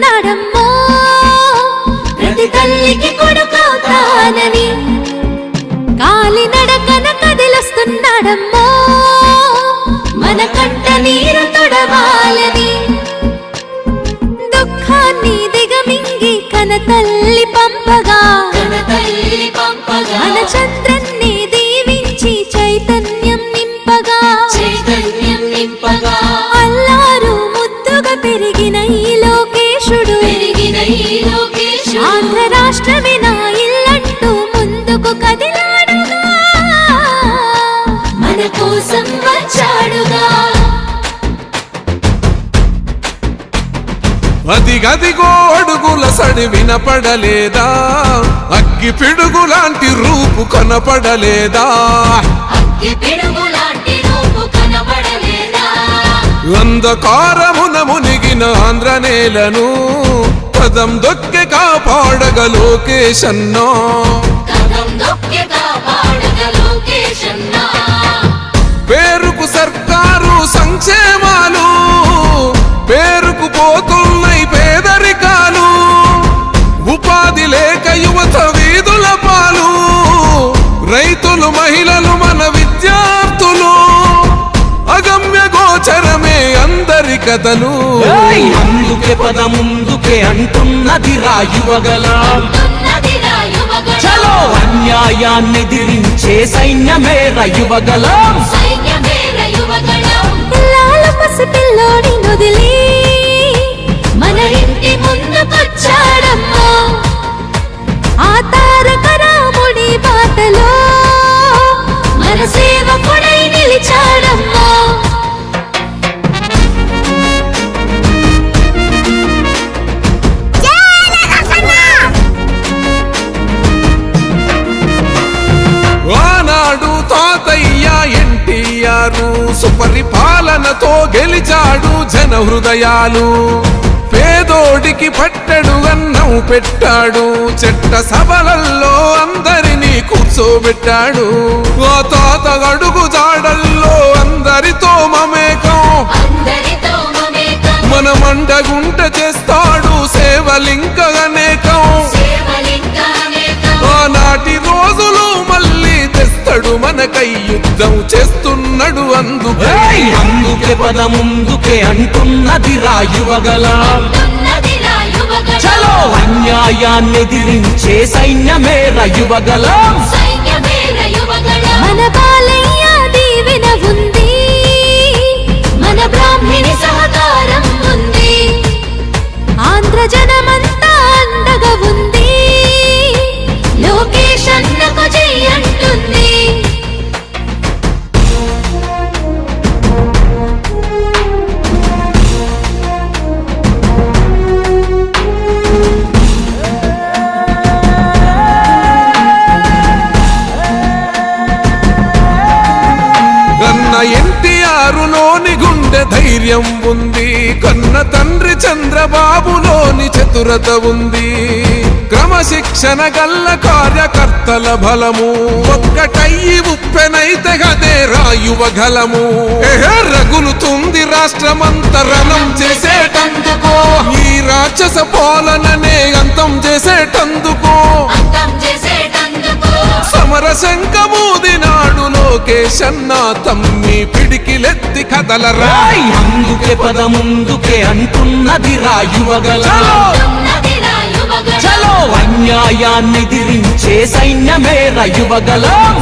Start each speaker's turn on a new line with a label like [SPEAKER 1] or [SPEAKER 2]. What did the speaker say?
[SPEAKER 1] చెబుతున్నాడమ్మో ప్రతి తల్లికి కొడుకవుతానని కాలి నడకన కదిలొస్తున్నాడమ్మో మన కంట నీరు తొడవాలని దుఃఖాన్ని దిగమింగి కన తల్లి పంపగా మన చంద్రన్ని దీవించి చైతన్యం నింపగా అల్లారు ముద్దుగా పెరిగిన ఈ లోకేశుడు ఆంధ్ర రాష్ట్రమే నా ఇల్లంటూ ముందుకు కదిలాడుగా మన కోసం వచ్చాడుగా
[SPEAKER 2] అదిగదిగో అడుగుల సడి వినపడలేదా అగ్గి పిడుగులాంటి రూపు కనపడలేదా అంధకారమున మునిగిన ఆంధ్ర నేలను పదం దొక్కె కాపాడగ లోకేశన్నా పేరుకు సర్కారు సంక్షేమాలు పేరుకు పోతున్నాయి పేదరికాలు ఉపాధి లేక యువత వీధుల పాలు రైతులు మహిళలు మన విద్యార్థులు అగమ్య గోచరమే అందరి కథలు
[SPEAKER 3] అందుకే పద ముందుకే అంటున్నది రాయువగలం చలో అన్యాయాన్ని ఎదిరించే సైన్యమే రయువగలం
[SPEAKER 1] పసిపిల్లోని నొదిలి మన ఇంటి ముందుకొచ్చాడమ్మా ఆ తారక రాముడి బాటలో మన సేవకుడై నిలిచాడమ్మా
[SPEAKER 2] ఆనాడు తాతయ్య ఎన్టీఆర్ సుపరిపాలనతో గెలిచాడు జన హృదయాలు పేదోడికి పట్టెడు అన్నం పెట్టాడు చెట్ట సభలల్లో అందరినీ కూర్చోబెట్టాడు ఆ తాత అడుగు జాడల్లో అందరితో మమేకం మన మండగుంట చేస్తాడు సేవలింక అనేకం ఆనాటి రోజులు మళ్ళీ తెస్తాడు మనకై యుద్ధం చేస్తున్నాడు
[SPEAKER 3] అందుకే పద ముందుకే అంటున్నది రాయువగలం చలో అన్యాయాన్ని ఎదిరించే సైన్యమే రయువగలం
[SPEAKER 1] మన బాలయ్య దీవెన ఉంది మన బ్రాహ్మణి సహకారం ఉంది ఆంధ్ర జనమంతా అండగా ఉంది లోకేష్ అన్నకు జై అంటుంది
[SPEAKER 2] ఎన్టీఆరులోని గుండె ధైర్యం ఉంది కన్న తండ్రి చంద్రబాబులోని చతురత ఉంది క్రమశిక్షణ గల్ల కార్యకర్తల బలము ఒక్కటయ్యి ఉప్పెనైతే గదే రాయువగలము రగులుతుంది రాష్ట్రమంత రణం చేసేటందుకో ఈ రాక్షస పాలననే అంతం చేసేటందుకో సమర శంఖమూదినాడు లోకేశన్న తమ్మి పిడికిలెత్తి కదలరా
[SPEAKER 3] అందుకే పద ముందుకే అంటున్నది రాయువగలం చలో అన్యాయాన్ని ఎదిరించే సైన్యమే రయువగలం